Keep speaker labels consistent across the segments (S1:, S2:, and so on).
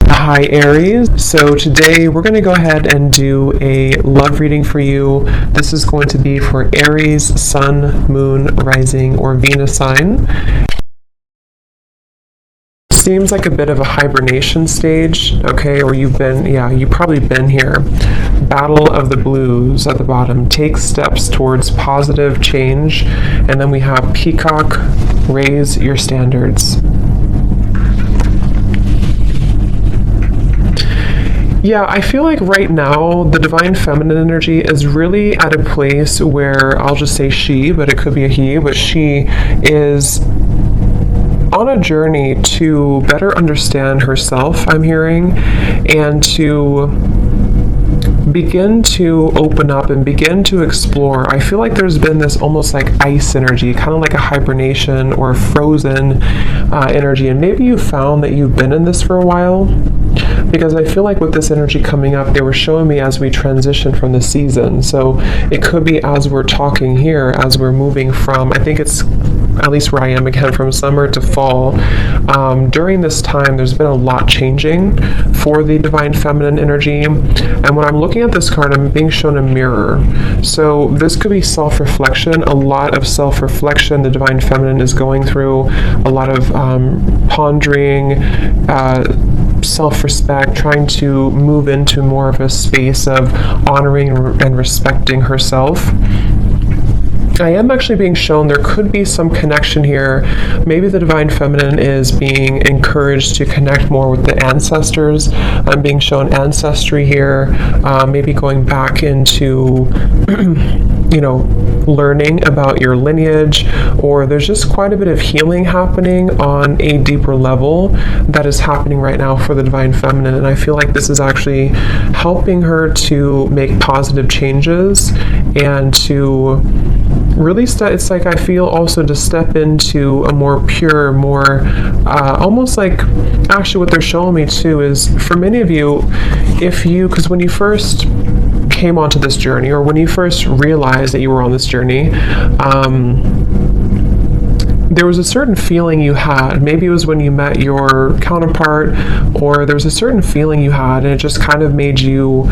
S1: Hi Aries, so today we're going to go ahead and do a love reading for you. This is going to be for Aries, Sun, Moon, Rising, or Venus sign. Seems like a bit of a hibernation stage, okay, or you've probably been here. Battle of the Blues at the bottom. Take steps towards positive change. And then we have Peacock, raise your standards. Yeah, I feel like right now the divine feminine energy is really at a place where I'll just say she, but it could be a he, but she is on a journey to better understand herself, I'm hearing, and to begin to open up and begin to explore. I feel like there's been this almost like ice energy, kind of like a hibernation or a frozen energy, and maybe you found that you've been in this for a while. Because I feel like with this energy coming up, they were showing me as we transition from the season. So it could be as we're talking here, as we're moving from, I think it's at least where I am again, from summer to fall. During this time, there's been a lot changing for the divine feminine energy. And when I'm looking at this card, I'm being shown a mirror. So this could be self-reflection, a lot of self-reflection the divine feminine is going through, a lot of pondering, self-respect, trying to move into more of a space of honoring and respecting herself. I am actually being shown there could be some connection here. Maybe the divine feminine is being encouraged to connect more with the ancestors. I'm being shown ancestry here, maybe going back into learning about your lineage, or there's just quite a bit of healing happening on a deeper level that is happening right now for the divine feminine. And I feel like this is actually helping her to make positive changes and to really it's like I feel also to step into a more pure, more almost like, actually what they're showing me too is for many of you, because when you first came onto this journey, or when you first realized that you were on this journey, there was a certain feeling you had. Maybe it was when you met your counterpart, or there was a certain feeling you had, and it just kind of made you,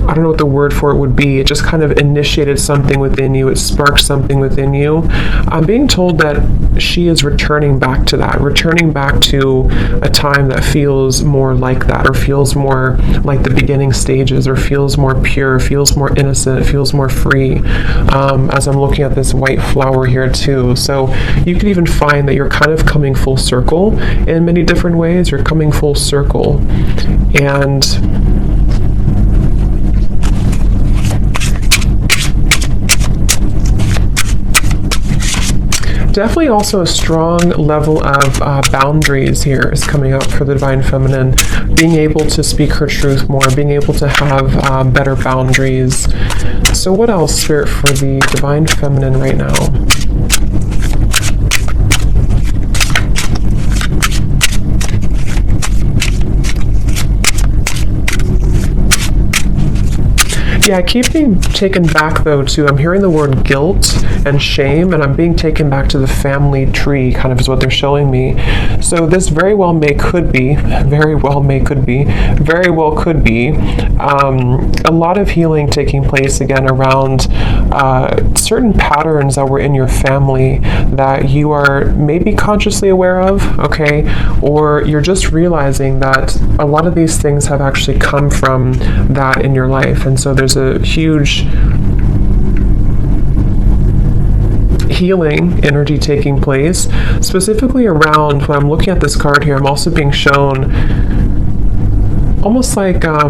S1: I don't know what the word for it would be. It just kind of initiated something within you. It sparked something within you. I'm being told that she is returning back to that, returning back to a time that feels more like that, or feels more like the beginning stages, or feels more pure, feels more innocent, feels more free. As I'm looking at this white flower here too. So you could even find that you're kind of coming full circle in many different ways. You're coming full circle. And definitely also a strong level of boundaries here is coming up for the divine feminine, being able to speak her truth more, being able to have better boundaries. So what else, Spirit, for the divine feminine right now? Yeah, I keep being taken back though to, I'm hearing the word guilt and shame, and I'm being taken back to the family tree, kind of is what they're showing me. So this very well could be a lot of healing taking place again around certain patterns that were in your family that you are maybe consciously aware of, okay, or you're just realizing that a lot of these things have actually come from that in your life. And so there's a huge healing energy taking place, specifically around, when I'm looking at this card here, I'm also being shown almost like a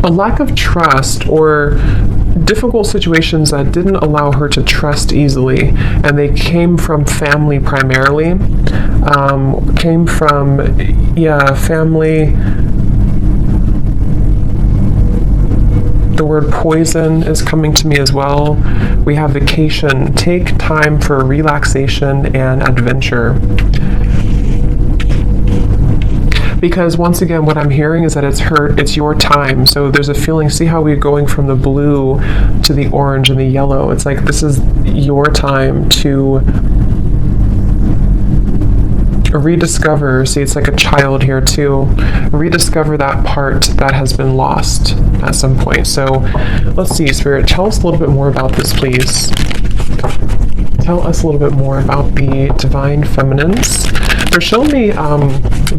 S1: lack of trust, or difficult situations that didn't allow her to trust easily, and they came from family primarily, family. The word poison is coming to me as well. We have vacation. Take time for relaxation and adventure. because once again, what I'm hearing is that it's your time. So there's a feeling, see how we're going from the blue to the orange and the yellow. It's like this is your time to rediscover, see, it's like a child here too, rediscover that part that has been lost at some point. So let's see, Spirit, tell us a little bit more about this, please. Tell us a little bit more about the divine feminines. They're showing me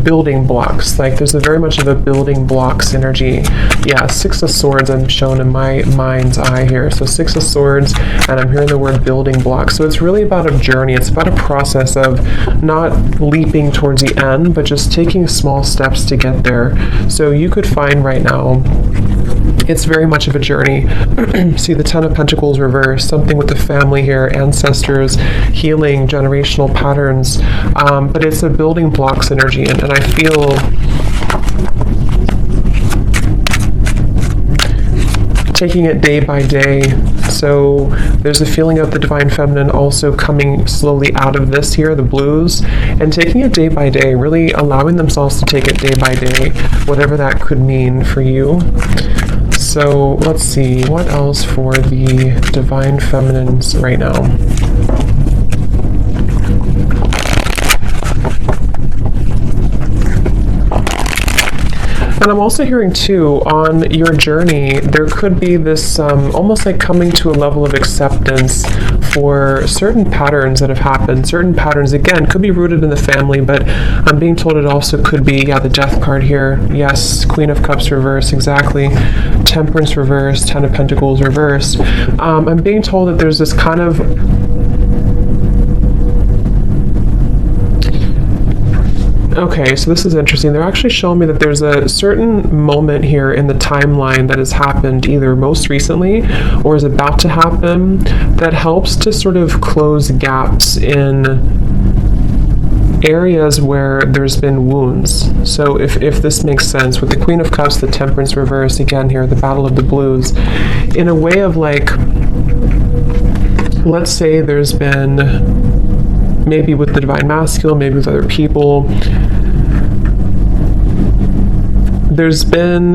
S1: building blocks. Like there's very much of a building blocks energy. Yeah, Six of Swords I'm shown in my mind's eye here. So Six of Swords, and I'm hearing the word building blocks. So it's really about a journey. It's about a process of not leaping towards the end, but just taking small steps to get there. So you could find right now, it's very much of a journey. See the Ten of Pentacles reversed, something with the family here, ancestors, healing, generational patterns, but it's a building blocks energy, and I feel taking it day by day. So there's a feeling of the divine feminine also coming slowly out of this here, the blues, and taking it day by day, really allowing themselves to take it day by day, whatever that could mean for you. So let's see, what else for the divine feminines right now? And I'm also hearing too, on your journey, there could be this almost like coming to a level of acceptance for certain patterns that have happened. Certain patterns, again, could be rooted in the family, but I'm being told it also could be, yeah, the Death card here. Yes, Queen of Cups reversed, exactly. Temperance reversed, Ten of Pentacles reversed. I'm being told that there's this kind of okay, so this is interesting. They're actually showing me that there's a certain moment here in the timeline that has happened either most recently or is about to happen that helps to sort of close gaps in areas where there's been wounds. So if this makes sense, with the Queen of Cups, the Temperance reverse, again here, the Battle of the Blues, in a way of like, let's say there's been, maybe with the divine masculine, maybe with other people, there's been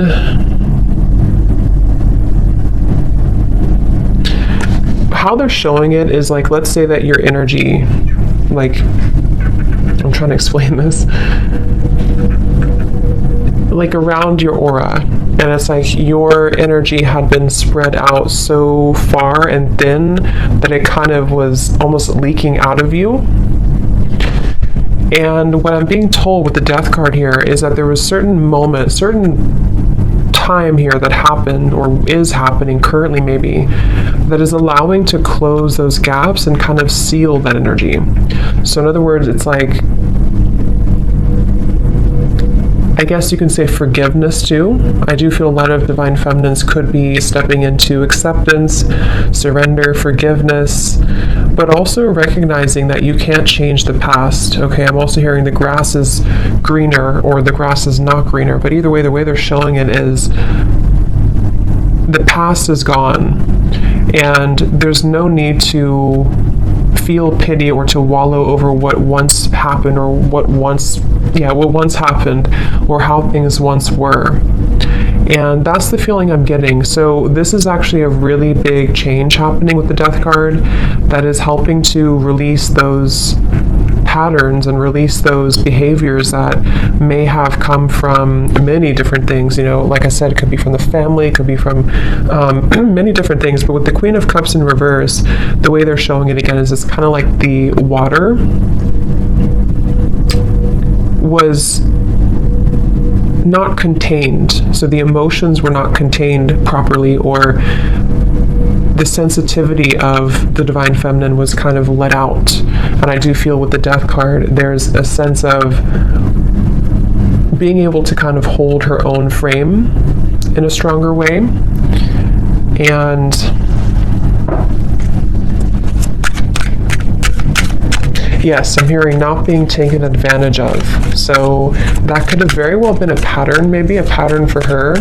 S1: how they're showing it is like, let's say that your energy, like, I'm trying to explain this, like around your aura, and it's like your energy had been spread out so far and thin that it kind of was almost leaking out of you. And what I'm being told with the Death card here is that there was certain moment, certain time here that happened or is happening currently maybe, that is allowing to close those gaps and kind of seal that energy. So in other words, it's like, I guess you can say forgiveness too. I do feel a lot of divine feminines could be stepping into acceptance, surrender, forgiveness, but also recognizing that you can't change the past. Okay, I'm also hearing the grass is greener or the grass is not greener, but either way, the way they're showing it is the past is gone and there's no need to feel pity or to wallow over what once happened or what once happened or how things once were. And that's the feeling I'm getting. So this is actually a really big change happening with the Death card that is helping to release those patterns and release those behaviors that may have come from many different things. You know, like I said, it could be from the family, it could be from many different things. But with the Queen of Cups in reverse, the way they're showing it again is it's kind of like the water was not contained. So the emotions were not contained properly, or the sensitivity of the divine feminine was kind of let out. And I do feel with the Death card, there's a sense of being able to kind of hold her own frame in a stronger way. And yes, I'm hearing not being taken advantage of. So that could have very well been a pattern, maybe a pattern for her.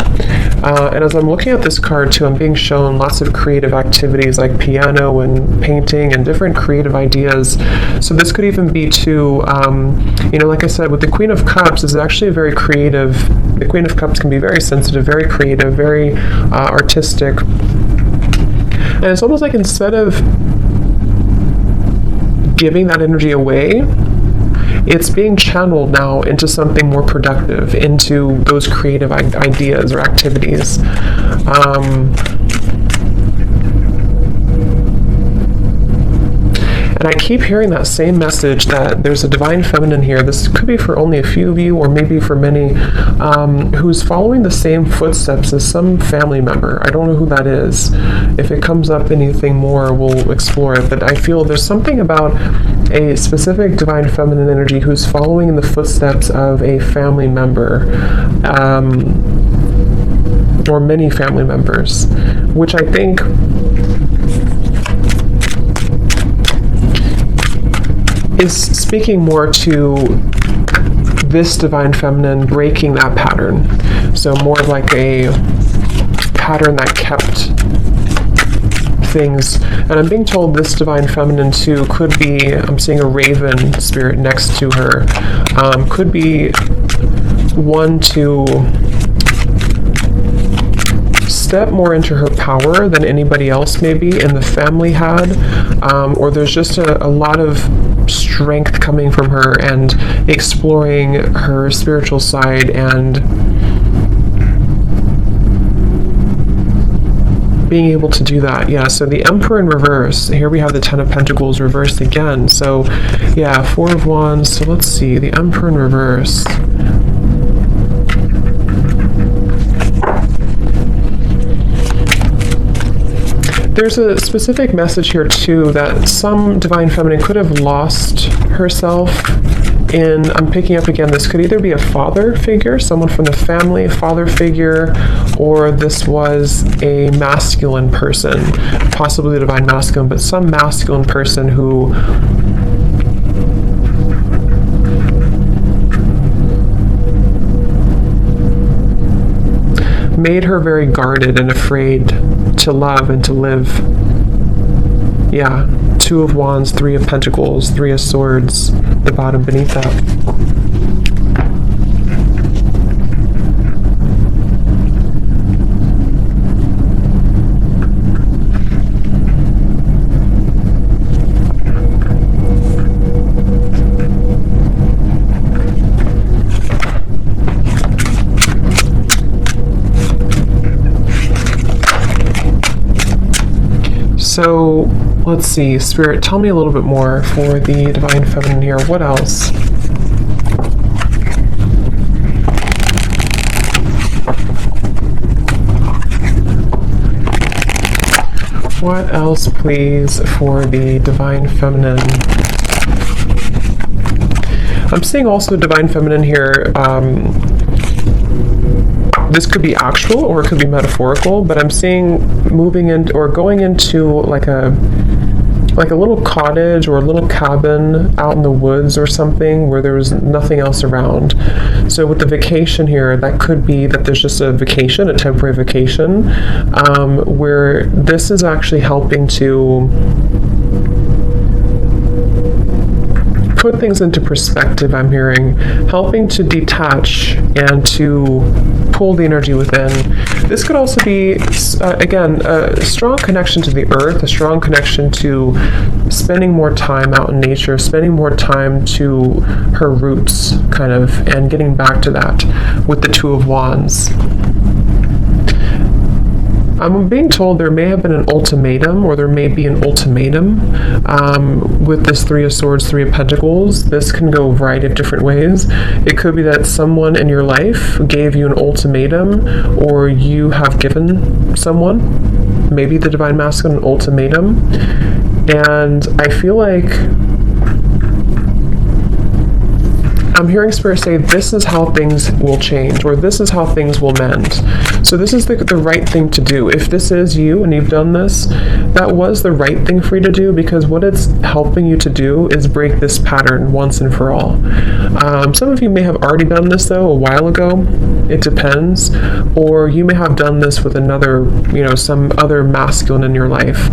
S1: And as I'm looking at this card too, I'm being shown lots of creative activities like piano and painting and different creative ideas. So this could even be too, you know, like I said, with the Queen of Cups is actually a very creative, the Queen of Cups can be very sensitive, very creative, very artistic. And it's almost like instead of giving that energy away, it's being channeled now into something more productive, into those creative ideas or activities. And I keep hearing that same message that there's a divine feminine here. This could be for only a few of you, or maybe for many, who's following the same footsteps as some family member. I don't know who that is. If it comes up anything more, we'll explore it. But I feel there's something about a specific divine feminine energy who's following in the footsteps of a family member, or many family members, which I think is speaking more to this divine feminine breaking that pattern. So more of like a pattern that kept things. And I'm being told this divine feminine too could be, I'm seeing a raven spirit next to her, could be one to step more into her power than anybody else maybe in the family had, or there's just a lot of strength coming from her and exploring her spiritual side and being able to do that. Yeah, so the Emperor in reverse. Here we have the Ten of Pentacles reversed again. So yeah, Four of Wands. So let's see, the Emperor in reverse. There's a specific message here too that some divine feminine could have lost herself in, I'm picking up again, this could either be a father figure, someone from the family, father figure, or this was a masculine person, possibly the divine masculine, but some masculine person who made her very guarded and afraid to love and to live. Yeah, Two of Wands, Three of Pentacles, Three of Swords, the bottom beneath that. So let's see, Spirit, tell me a little bit more for the divine feminine here. What else? What else, please, for the divine feminine? I'm seeing also divine feminine here. This could be actual or it could be metaphorical, but I'm seeing moving in or going into like a little cottage or a little cabin out in the woods or something where there was nothing else around. So with the vacation here, that could be that there's just a vacation, a temporary vacation, where this is actually helping to put things into perspective. I'm hearing helping to detach and to pull the energy within. This could also be again a strong connection to the earth, a strong connection to spending more time out in nature, spending more time to her roots kind of, and getting back to that with the Two of Wands. I'm being told there may have been an ultimatum, or there may be an ultimatum with this Three of Swords, Three of Pentacles. This can go a variety of different ways. It could be that someone in your life gave you an ultimatum, or you have given someone, maybe the divine masculine, an ultimatum. And I feel like I'm hearing Spirit say this is how things will change, or this is how things will mend. So this is the right thing to do. If this is you and you've done this, that was the right thing for you to do, because what it's helping you to do is break this pattern once and for all. Some of you may have already done this though a while ago. It depends. Or you may have done this with another, some other masculine in your life,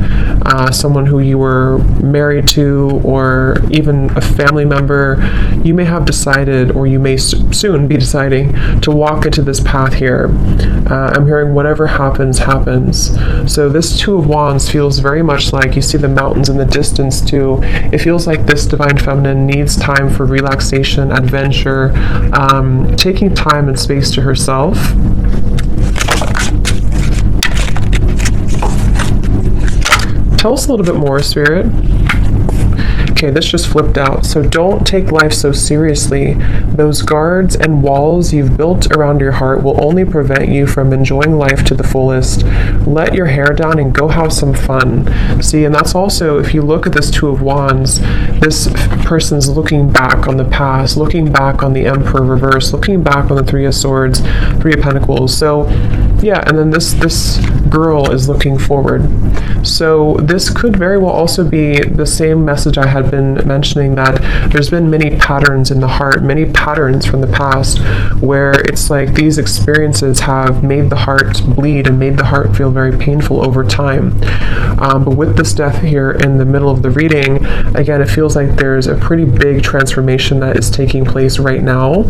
S1: someone who you were married to, or even a family member. You may have decided decided, or you may soon be deciding, to walk into this path here. I'm hearing whatever happens, happens. So this Two of Wands feels very much like, you see the mountains in the distance too. It feels like this Divine Feminine needs time for relaxation, adventure, taking time and space to herself. Tell us a little bit more, Spirit. Okay, this just flipped out. So don't take life so seriously. Those guards and walls you've built around your heart will only prevent you from enjoying life to the fullest. Let your hair down and go have some fun. See, and that's also, if you look at this Two of Wands, this person's looking back on the past, looking back on the Emperor reverse, looking back on the Three of Swords, Three of Pentacles. So yeah, and then this girl is looking forward. So this could very well also be the same message I had been mentioning, that there's been many patterns in the heart, many patterns from the past, where it's like these experiences have made the heart bleed and made the heart feel very painful over time. But with this death here in the middle of the reading, again, it feels like there's a pretty big transformation that is taking place right now.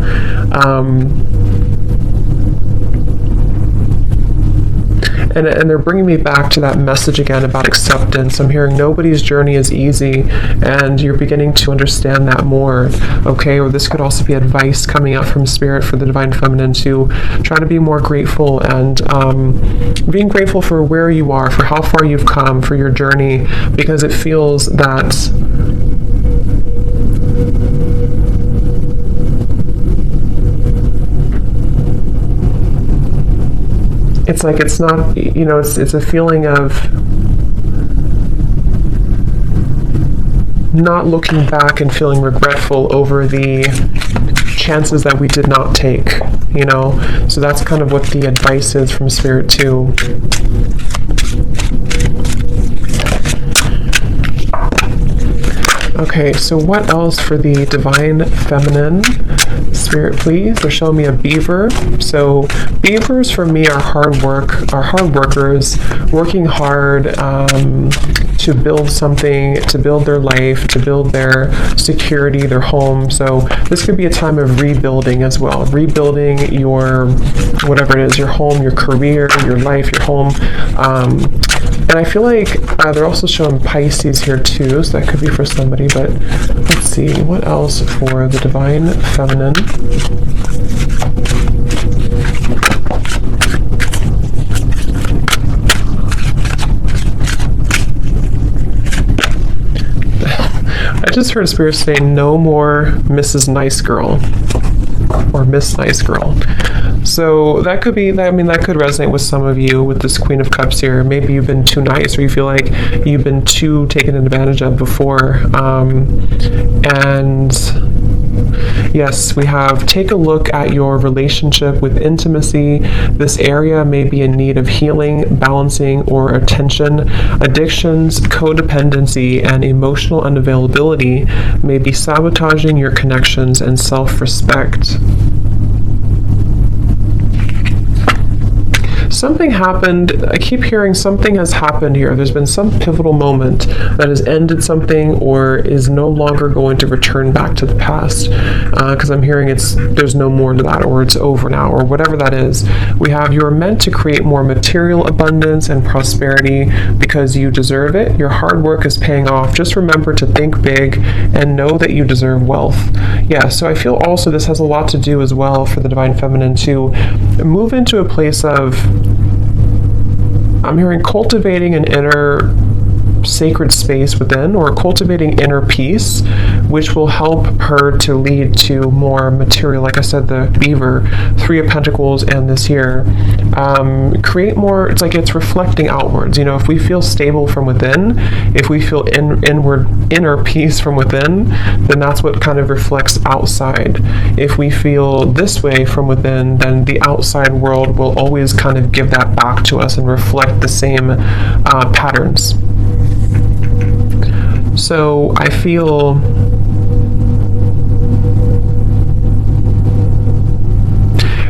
S1: And they're bringing me back to that message again about acceptance. I'm hearing nobody's journey is easy, and you're beginning to understand that more, okay? Or this could also be advice coming out from Spirit for the Divine Feminine to try to be more grateful, and being grateful for where you are, for how far you've come, for your journey, because it feels that it's like it's not, you know, it's a feeling of not looking back and feeling regretful over the chances that we did not take, you know. So that's kind of what the advice is from Spirit too. Okay, so what else for the Divine Feminine? Spirit, please. They're showing me a beaver. So beavers for me are hard workers, working hard to build something, to build their life, to build their security, their home. So this could be a time of rebuilding as well. Rebuilding your, whatever it is, your home, your career, your life, your home. And I feel like they're also showing Pisces here too, so that could be for somebody, but let's see, what else for the Divine Feminine? I just heard Spirit say, no more Mrs. Nice Girl, or Miss Nice Girl. So that could be, I mean, that could resonate with some of you with this Queen of Cups here. Maybe you've been too nice, or you feel like you've been too taken advantage of before. And yes, we have, take a look at your relationship with intimacy. This area may be in need of healing, balancing, or attention. Addictions, codependency, and emotional unavailability may be sabotaging your connections and self-respect. Something happened. I keep hearing something has happened here. There's been some pivotal moment that has ended something, or is no longer going to return back to the past. Because I'm hearing there's no more to that, or it's over now, or whatever that is. We have, you are meant to create more material abundance and prosperity because you deserve it. Your hard work is paying off. Just remember to think big and know that you deserve wealth. Yeah, so I feel also this has a lot to do as well for the Divine Feminine to move into a place of, I'm hearing cultivating an inner sacred space within, or cultivating inner peace, which will help her to lead to more material, like I said, the beaver, Three of Pentacles, and this here. Create more, it's like it's reflecting outwards. You know, if we feel stable from within, if we feel inner peace from within, then that's what kind of reflects outside. If we feel this way from within, then the outside world will always kind of give that back to us and reflect the same patterns. So I feel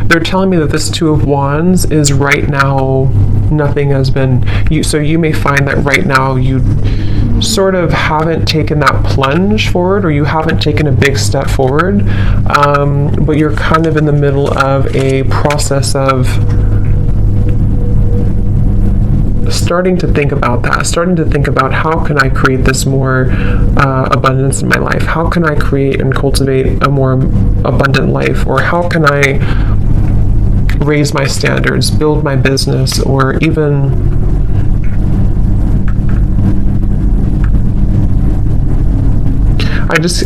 S1: they're telling me that this Two of Wands is right now, nothing has been, so you may find that right now sort of haven't taken that plunge forward, or you haven't taken a big step forward, but you're kind of in the middle of a process of starting to think about that, starting to think about how can I create this more abundance in my life? How can I create and cultivate a more abundant life? Or how can I raise my standards, build my business, or even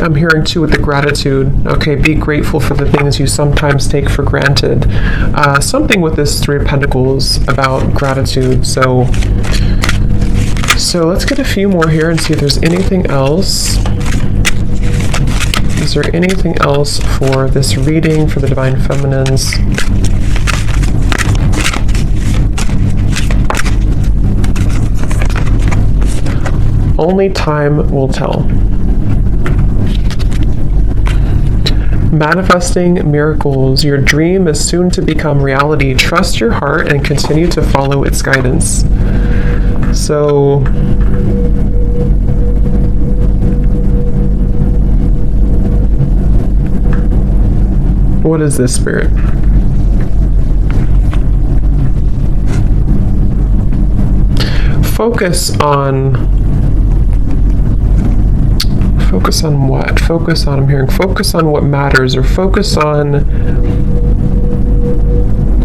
S1: I'm hearing too with the gratitude, okay, be grateful for the things you sometimes take for granted. Something with this Three of Pentacles about gratitude. So let's get a few more here and see if there's anything else. Is there anything else for this reading for the Divine Feminines? Only time will tell. Manifesting miracles. Your dream is soon to become reality. Trust your heart and continue to follow its guidance. So, what is this, Spirit? Focus on what? Focus on, I'm hearing, focus on what matters, or focus on,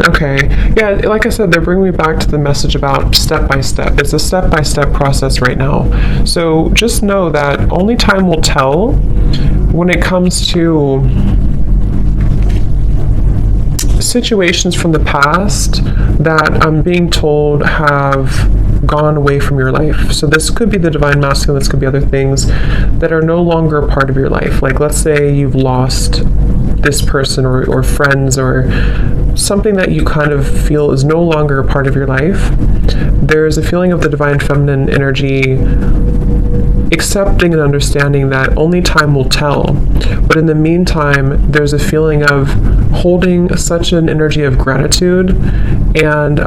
S1: okay, yeah, like I said, they're bringing me back to the message about step by step. It's a step-by-step process right now. So just know that only time will tell when it comes to situations from the past that I'm being told have gone away from your life. So this could be the Divine Masculine, this could be other things that are no longer a part of your life. Like, let's say you've lost this person or friends, or something that you kind of feel is no longer a part of your life. There's a feeling of the Divine Feminine energy accepting and understanding that only time will tell. But in the meantime, there's a feeling of holding such an energy of gratitude, and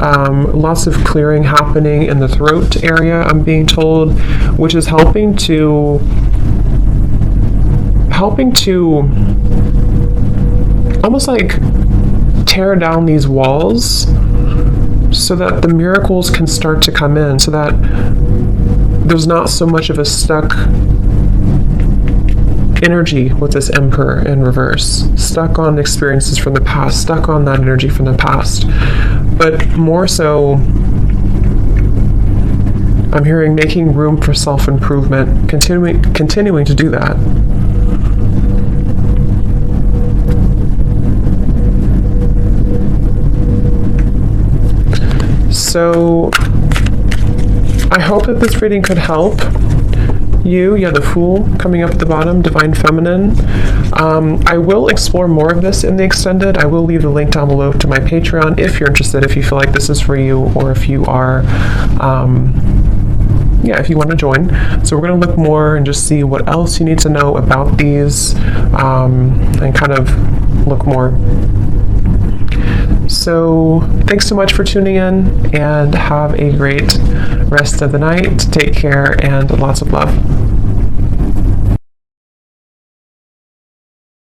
S1: lots of clearing happening in the throat area, I'm being told, which is helping to almost like tear down these walls so that the miracles can start to come in, so that there's not so much of a stuck energy with this Emperor in reverse, stuck on experiences from the past, stuck on that energy from the past. But more so, I'm hearing making room for self-improvement, continuing to do that. So I hope that this reading could help you. Yeah, the Fool coming up at the bottom, Divine Feminine. I will explore more of this in the extended. I will leave the link down below to my Patreon if you're interested, if you feel like this is for you, or if you are, if you want to join. So we're going to look more and just see what else you need to know about these, and kind of look more. So thanks so much for tuning in, and have a great rest of the night. Take care, and lots of love.